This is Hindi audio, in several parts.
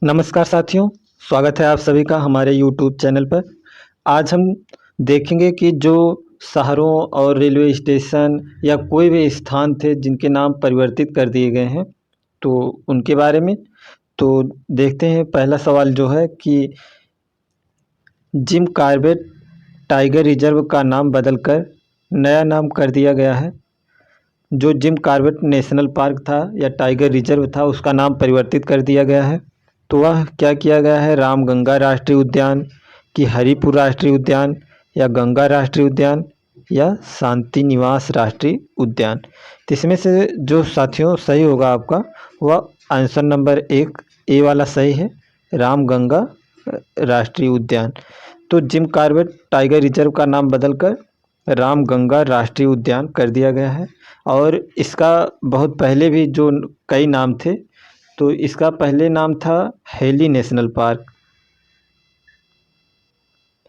नमस्कार साथियों, स्वागत है आप सभी का हमारे यूट्यूब चैनल पर। आज हम देखेंगे कि जो शहरों और रेलवे स्टेशन या कोई भी स्थान थे जिनके नाम परिवर्तित कर दिए गए हैं, तो उनके बारे में। तो देखते हैं, पहला सवाल जो है कि जिम कॉर्बेट टाइगर रिजर्व का नाम बदलकर नया नाम कर दिया गया है। जो जिम कॉर्बेट नेशनल पार्क था या टाइगर रिजर्व था, उसका नाम परिवर्तित कर दिया गया है। तो वह क्या किया गया है? रामगंगा राष्ट्रीय उद्यान, कि हरिपुर राष्ट्रीय उद्यान, या गंगा राष्ट्रीय उद्यान, या शांति निवास राष्ट्रीय उद्यान। तो इसमें से जो साथियों सही होगा आपका, वह आंसर नंबर 1 ए वाला सही है, रामगंगा राष्ट्रीय उद्यान। तो जिम कॉर्बेट टाइगर रिजर्व का नाम बदलकर रामगंगा राष्ट्रीय उद्यान कर दिया गया है। और इसका बहुत पहले भी जो कई नाम थे, तो इसका पहले नाम था heli national park.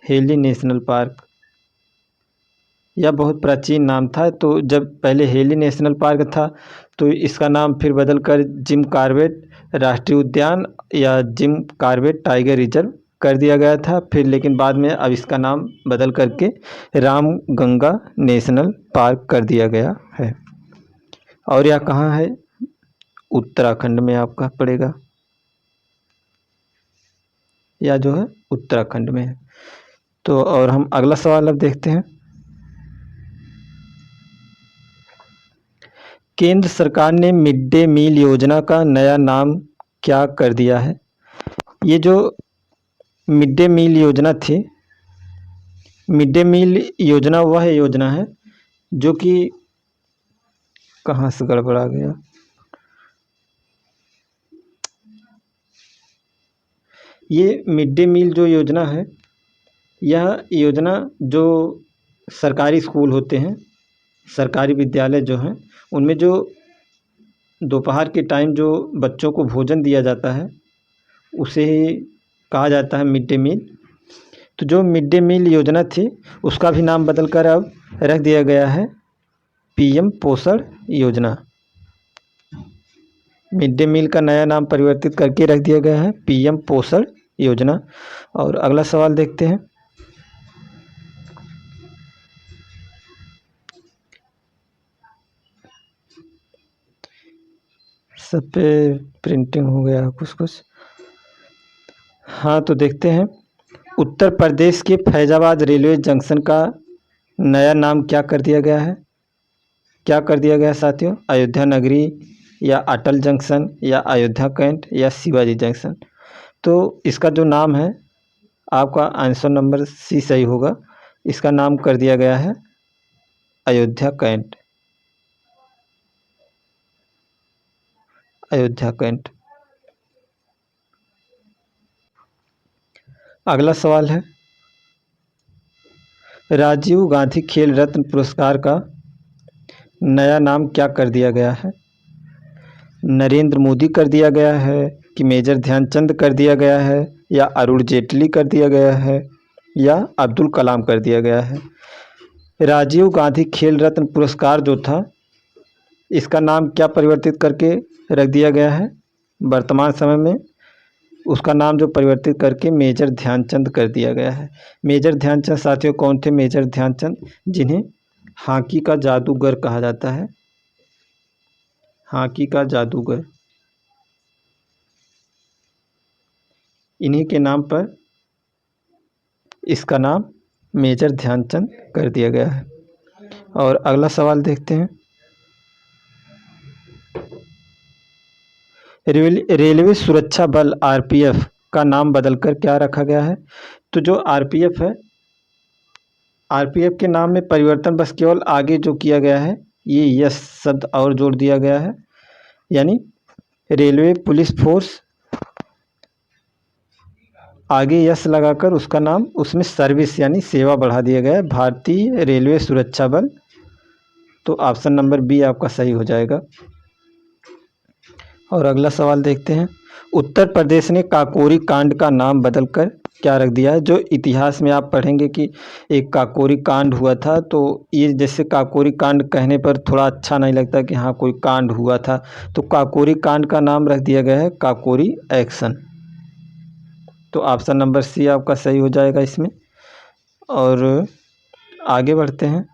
Heli national park यह बहुत प्राचीन नाम था। तो जब पहले हेली नेशनल पार्क था, तो इसका नाम फिर बदलकर जिम कॉर्बेट राष्ट्रीय उद्यान या जिम कॉर्बेट टाइगर रिजर्व कर दिया गया था। फिर लेकिन बाद में अब इसका नाम बदल करके रामगंगा नेशनल पार्क कर दिया गया है। और यह कहाँ है? उत्तराखंड में आपका पड़ेगा, या जो है उत्तराखंड में है। तो और हम अगला सवाल अब देखते हैं। केंद्र सरकार ने मिड डे मील योजना का नया नाम क्या कर दिया है? ये जो मिड डे मील योजना थी, मिड डे मील योजना वह योजना है जो कि कहाँ से गड़बड़ा गया, ये मिड डे मील जो योजना है, यह योजना जो सरकारी स्कूल होते हैं, सरकारी विद्यालय जो हैं, उनमें जो दोपहर के टाइम जो बच्चों को भोजन दिया जाता है, उसे ही कहा जाता है मिड डे मील। तो जो मिड डे मील योजना थी, उसका भी नाम बदलकर अब रख दिया गया है पीएम पोषण योजना। मिड डे मील का नया नाम परिवर्तित करके रख दिया गया है पीएम पोषण योजना। और अगला सवाल देखते हैं। सब पे प्रिंटिंग हो गया कुछ कुछ। हाँ, तो देखते हैं। उत्तर प्रदेश के फैजाबाद रेलवे जंक्शन का नया नाम क्या कर दिया गया है? क्या कर दिया गया है साथियों? अयोध्या नगरी, या अटल जंक्शन, या अयोध्या कैंट, या शिवाजी जंक्शन। तो इसका जो नाम है, आपका आंसर नंबर सी सही होगा। इसका नाम कर दिया गया है अयोध्या कैंट। अयोध्या कैंट। अगला सवाल है, राजीव गांधी खेल रत्न पुरस्कार का नया नाम क्या कर दिया गया है? नरेंद्र मोदी कर दिया गया है, कि मेजर ध्यानचंद कर दिया गया है, या अरुण जेटली कर दिया गया है, या अब्दुल कलाम कर दिया गया है? राजीव गांधी खेल रत्न पुरस्कार जो था, इसका नाम क्या परिवर्तित करके रख दिया गया है वर्तमान समय में? उसका नाम जो परिवर्तित करके मेजर ध्यानचंद कर दिया गया है। मेजर ध्यानचंद साथियों कौन थे? मेजर ध्यानचंद, जिन्हें हॉकी का जादूगर कहा जाता है। हॉकी का जादूगर, इन्हीं के नाम पर इसका नाम मेजर ध्यानचंद कर दिया गया है। और अगला सवाल देखते हैं। रेलवे सुरक्षा बल आरपीएफ का नाम बदलकर क्या रखा गया है? तो जो आरपीएफ है, आरपीएफ के नाम में परिवर्तन बस केवल आगे जो किया गया है, ये यस शब्द और जोड़ दिया गया है, यानी रेलवे पुलिस फोर्स, आगे यस लगाकर उसका नाम, उसमें सर्विस यानी सेवा बढ़ा दिया गया है, भारतीय रेलवे सुरक्षा बल। तो ऑप्शन नंबर बी आपका सही हो जाएगा। और अगला सवाल देखते हैं। उत्तर प्रदेश ने काकोरी कांड का नाम बदलकर क्या रख दिया है? जो इतिहास में आप पढ़ेंगे कि एक काकोरी कांड हुआ था, तो ये जैसे काकोरी कांड कहने पर थोड़ा अच्छा नहीं लगता कि हाँ कोई कांड हुआ था, तो काकोरी कांड का नाम रख दिया गया है काकोरी एक्शन। तो ऑप्शन नंबर सी आपका सही हो जाएगा इसमें। और आगे बढ़ते हैं।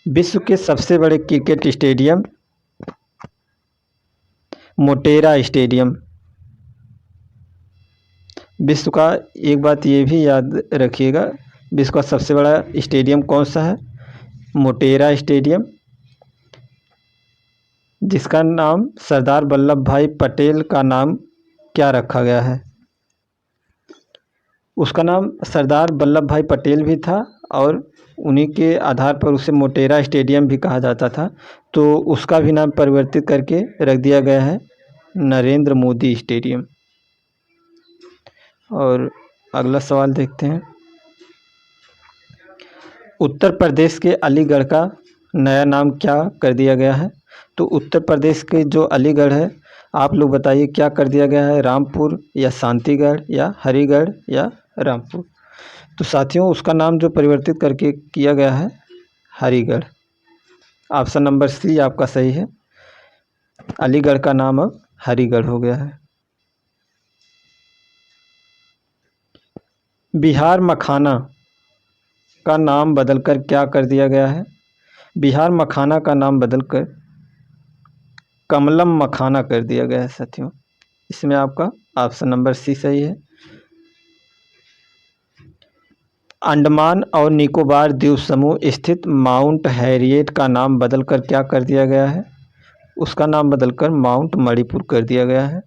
विश्व के सबसे बड़े क्रिकेट स्टेडियम मोटेरा स्टेडियम। विश्व का एक बात ये भी याद रखिएगा, विश्व का सबसे बड़ा स्टेडियम कौन सा है? मोटेरा स्टेडियम, जिसका नाम सरदार वल्लभ भाई पटेल का नाम क्या रखा गया है? उसका नाम सरदार वल्लभ भाई पटेल भी था और उन्हीं के आधार पर उसे मोटेरा स्टेडियम भी कहा जाता था। तो उसका भी नाम परिवर्तित करके रख दिया गया है नरेंद्र मोदी स्टेडियम। और अगला सवाल देखते हैं। उत्तर प्रदेश के अलीगढ़ का नया नाम क्या कर दिया गया है? तो उत्तर प्रदेश के जो अलीगढ़ है, आप लोग बताइए क्या कर दिया गया है? रामपुर या शांतिगढ़ या हरिगढ़ या रामपुर? तो साथियों, उसका नाम जो परिवर्तित करके किया गया है हरिगढ़। ऑप्शन नंबर सी आपका सही है, अलीगढ़ का नाम अब हरिगढ़ हो गया है। बिहार मखाना का नाम बदलकर क्या कर दिया गया है? बिहार मखाना का नाम बदलकर कमलम मखाना कर दिया गया है साथियों। इसमें आपका ऑप्शन नंबर सी सही है। अंडमान और निकोबार द्वीप समूह स्थित माउंट हैरिएट का नाम बदलकर क्या कर दिया गया है? उसका नाम बदलकर माउंट मणिपुर कर दिया गया है।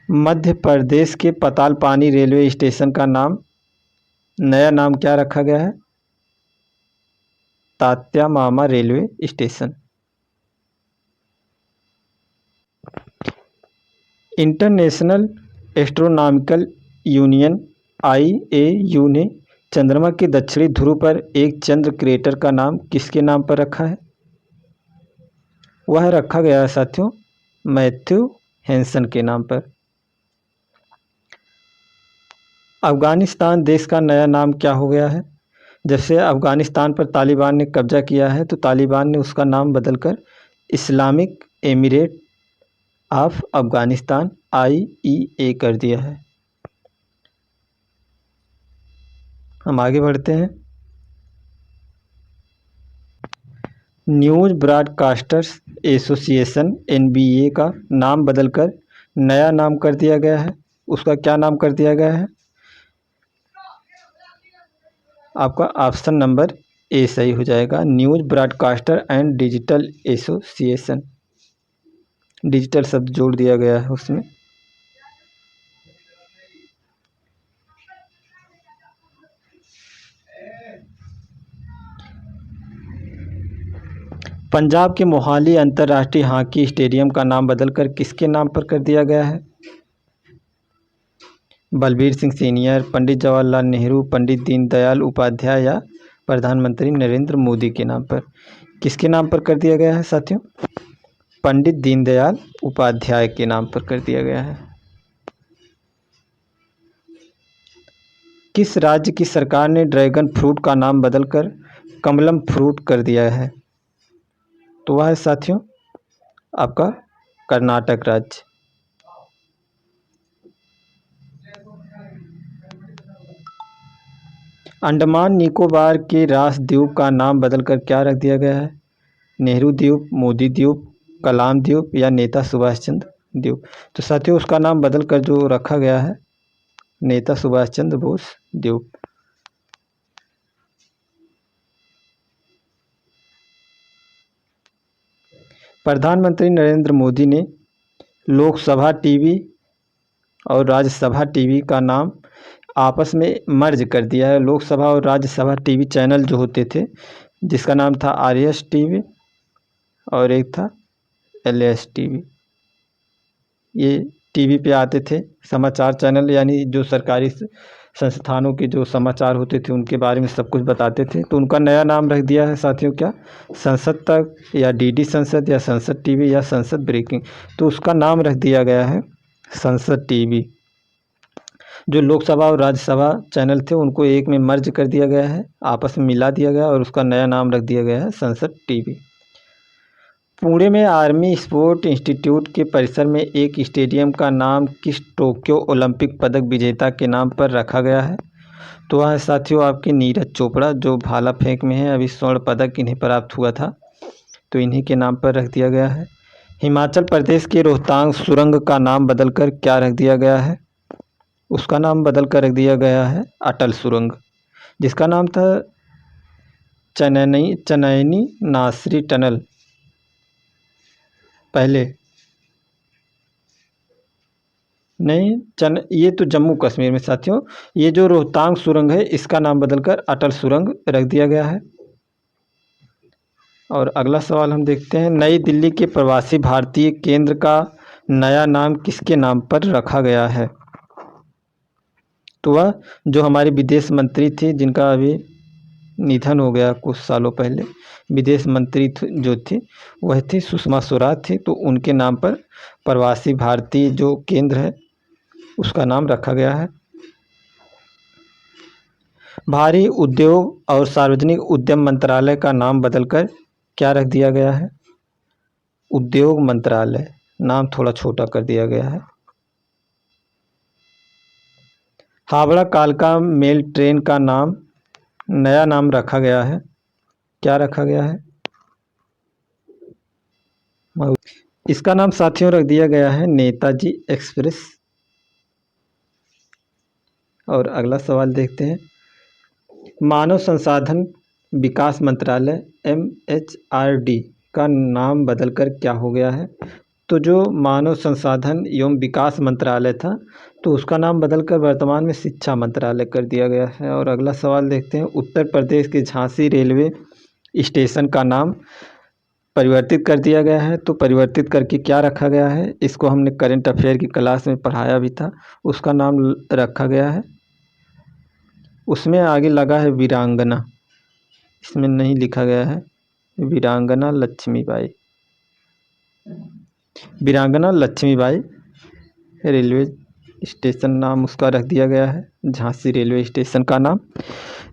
मध्य प्रदेश के पतालपानी रेलवे स्टेशन का नाम, नया नाम क्या रखा गया है? Tatya Mama railway station. International Astronomical Union IAU ने चंद्रमा के दक्षिणी ध्रुव पर एक चंद्र क्रेटर का नाम किसके नाम पर रखा है? वह रखा गया है साथियों मैथ्यू हैंसन के नाम पर। अफगानिस्तान देश का नया नाम क्या हो गया है? जब से अफगानिस्तान पर तालिबान ने कब्जा किया है तो तालिबान ने उसका नाम बदलकर Islamic emirate of Afghanistan IEA कर दिया है। हम आगे बढ़ते हैं। न्यूज़ ब्रॉडकास्टर्स एसोसिएशन NBA का नाम बदलकर नया नाम कर दिया गया है। उसका क्या नाम कर दिया गया है? आपका ऑप्शन नंबर ए सही हो जाएगा, news broadcaster and digital association. Digital शब्द जोड़ दिया गया है उसमें। पंजाब के मोहाली अंतर्राष्ट्रीय हॉकी स्टेडियम का नाम बदलकर किसके नाम पर कर दिया गया है? बलबीर सिंह सीनियर, पंडित जवाहरलाल नेहरू, पंडित दीनदयाल उपाध्याय या प्रधानमंत्री नरेंद्र मोदी के नाम पर? किसके नाम पर कर दिया गया है साथियों? पंडित दीनदयाल उपाध्याय के नाम पर कर दिया गया है। किस राज्य की सरकार ने ड्रैगन फ्रूट का नाम बदलकर कमलम फ्रूट कर दिया है? तो वह है साथियों आपका कर्नाटक राज्य। अंडमान निकोबार के रास द्वीप का नाम बदलकर क्या रख दिया गया है? नेहरू द्वीप, मोदी द्वीप, कलाम द्वीप या नेता सुभाष चंद्र द्वीप? तो साथियों उसका नाम बदलकर जो रखा गया है नेता सुभाष चंद्र बोस द्वीप। प्रधानमंत्री नरेंद्र मोदी ने लोकसभा टीवी और राज्यसभा टीवी का नाम आपस में मर्ज कर दिया है। लोकसभा और राज्यसभा टीवी चैनल जो होते थे, जिसका नाम था RS TV और एक था LS TV। ये टीवी पे आते थे समाचार चैनल, यानी जो सरकारी संस्थानों के जो समाचार होते थे उनके बारे में सब कुछ बताते थे। तो उनका नया नाम रख दिया है साथियों क्या? संसद तक या DD संसद या संसद TV या संसद ब्रेकिंग। तो उसका नाम रख दिया गया है संसद TV। जो लोकसभा और राज्यसभा चैनल थे उनको एक में मर्ज कर दिया गया है, आपस में मिला दिया गया और उसका नया नाम रख दिया गया है संसद TV। पुणे में आर्मी स्पोर्ट इंस्टीट्यूट के परिसर में एक स्टेडियम का नाम किस टोक्यो ओलंपिक पदक विजेता के नाम पर रखा गया है? तो वह है साथियों आपके नीरज चोपड़ा, जो भाला फेंक में है। अभी स्वर्ण पदक इन्हें प्राप्त हुआ था, तो इन्हीं के नाम पर रख दिया गया है। हिमाचल प्रदेश के रोहतांग सुरंग का नाम बदलकर क्या रख दिया गया है? उसका नाम बदल कर रख दिया गया है अटल सुरंग, जिसका नाम था चनैनी नासरी टनल पहले। नहीं, ये तो जम्मू कश्मीर में साथियों। ये जो रोहतांग सुरंग है इसका नाम बदलकर अटल सुरंग रख दिया गया है। और अगला सवाल हम देखते हैं, नई दिल्ली के प्रवासी भारतीय केंद्र का नया नाम किसके नाम पर रखा गया है? तो वह जो हमारे विदेश मंत्री थे, जिनका अभी निधन हो गया कुछ सालों पहले, विदेश मंत्री जो थी वह थी सुषमा स्वराज थी, तो उनके नाम पर प्रवासी भारतीय जो केंद्र है उसका नाम रखा गया है। भारी उद्योग और सार्वजनिक उद्यम मंत्रालय का नाम बदलकर क्या रख दिया गया है? उद्योग मंत्रालय, नाम थोड़ा छोटा कर दिया गया है। हावड़ा कालका मेल ट्रेन का नया नाम रखा गया है, क्या रखा गया है? इसका नाम साथियों रख दिया गया है नेताजी एक्सप्रेस। और अगला सवाल देखते हैं, मानव संसाधन विकास मंत्रालय MHRD का नाम बदलकर क्या हो गया है? तो जो मानव संसाधन एवं विकास मंत्रालय था, तो उसका नाम बदलकर वर्तमान में शिक्षा मंत्रालय कर दिया गया है। और अगला सवाल देखते हैं, उत्तर प्रदेश के झांसी रेलवे स्टेशन का नाम परिवर्तित कर दिया गया है, तो परिवर्तित करके क्या रखा गया है? इसको हमने करंट अफेयर की क्लास में पढ़ाया भी था। उसका नाम रखा गया है, उसमें आगे लगा है वीरांगना, इसमें नहीं लिखा गया है वीरांगना लक्ष्मीबाई। वीरांगना लक्ष्मीबाई रेलवे स्टेशन नाम उसका रख दिया गया है, झांसी रेलवे स्टेशन का नाम।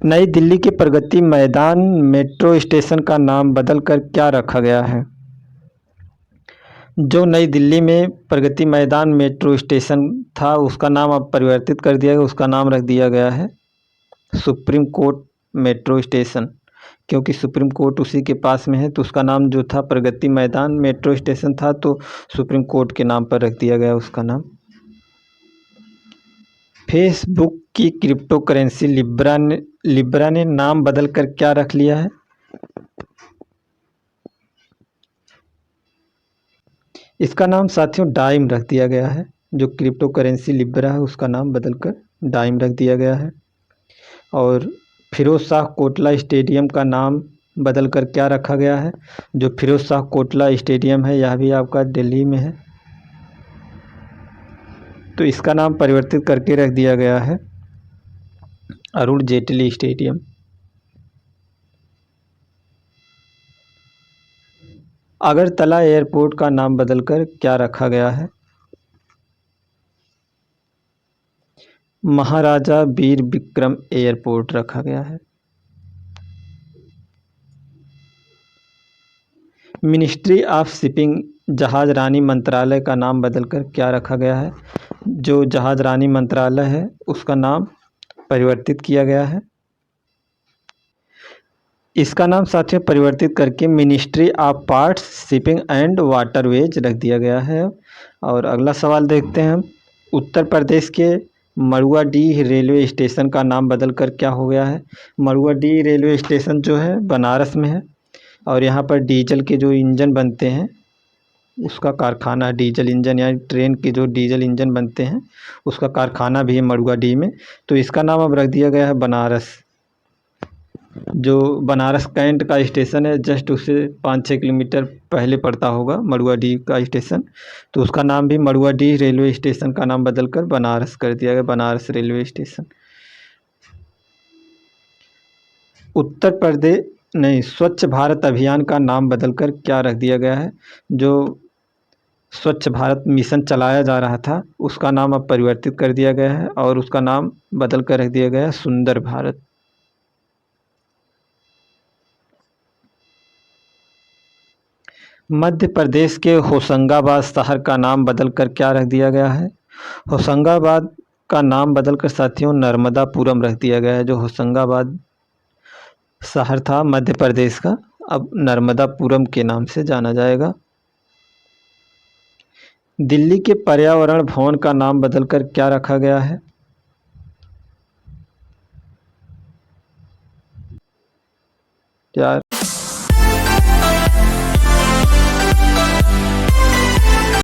नई दिल्ली के प्रगति मैदान मेट्रो स्टेशन का नाम बदलकर क्या रखा गया है? जो नई दिल्ली में प्रगति मैदान मेट्रो स्टेशन था उसका नाम अब परिवर्तित कर दिया गया, उसका नाम रख दिया गया है सुप्रीम कोर्ट मेट्रो स्टेशन, क्योंकि सुप्रीम कोर्ट उसी के पास में है, तो उसका नाम जो था प्रगति मैदान मेट्रो स्टेशन था, तो सुप्रीम कोर्ट के नाम पर रख दिया गया उसका नाम। फेसबुक की क्रिप्टो करेंसी लिब्रा ने नाम बदलकर क्या रख लिया है? इसका नाम साथियों डाइम रख दिया गया है। जो क्रिप्टो करेंसी लिब्रा है उसका नाम बदलकर डाइम रख दिया गया है। और फिरोज शाह कोटला स्टेडियम का नाम बदलकर क्या रखा गया है? जो फिरोज शाह कोटला स्टेडियम है यह भी आपका दिल्ली में है, तो इसका नाम परिवर्तित करके रख दिया गया है अरुण जेटली स्टेडियम। अगरतला एयरपोर्ट का नाम बदलकर क्या रखा गया है? महाराजा वीर विक्रम एयरपोर्ट रखा गया है। मिनिस्ट्री ऑफ शिपिंग जहाज रानी मंत्रालय का नाम बदलकर क्या रखा गया है? जो जहाज रानी मंत्रालय है उसका नाम परिवर्तित किया गया है, इसका नाम साथियों परिवर्तित करके ministry of parts shipping and waterways रख दिया गया है। और अगला सवाल देखते हैं हम, उत्तर प्रदेश के मड़ुआडीह रेलवे स्टेशन का नाम बदलकर क्या हो गया है? मड़ुआडीह रेलवे स्टेशन जो है बनारस में है, और यहाँ पर डीजल के जो इंजन बनते हैं उसका कारखाना, डीजल इंजन यानी ट्रेन के जो डीजल इंजन बनते हैं उसका कारखाना भी है मड़ुआडीह में, तो इसका नाम अब रख दिया गया है बनारस। जो बनारस कैंट का स्टेशन है जस्ट उससे 5-6 किलोमीटर पहले पड़ता होगा मड़ुआडीह का स्टेशन, तो उसका नाम भी मड़ुआडीह रेलवे स्टेशन का नाम बदलकर बनारस कर दिया गया, बनारस रेलवे स्टेशन। उत्तर प्रदेश नहीं, स्वच्छ भारत अभियान का नाम बदलकर क्या रख दिया गया है? जो स्वच्छ भारत मिशन चलाया जा रहा था उसका नाम अब परिवर्तित कर दिया गया है, और उसका नाम बदल कर रख दिया गया है सुंदर भारत। मध्य प्रदेश के होशंगाबाद शहर का नाम बदलकर क्या रख दिया गया है? होशंगाबाद का नाम बदलकर साथियों नर्मदापुरम रख दिया गया है। जो होशंगाबाद शहर था मध्य प्रदेश का, अब नर्मदापुरम के नाम से जाना जाएगा। दिल्ली के पर्यावरण भवन का नाम बदलकर क्या रखा गया है? क्या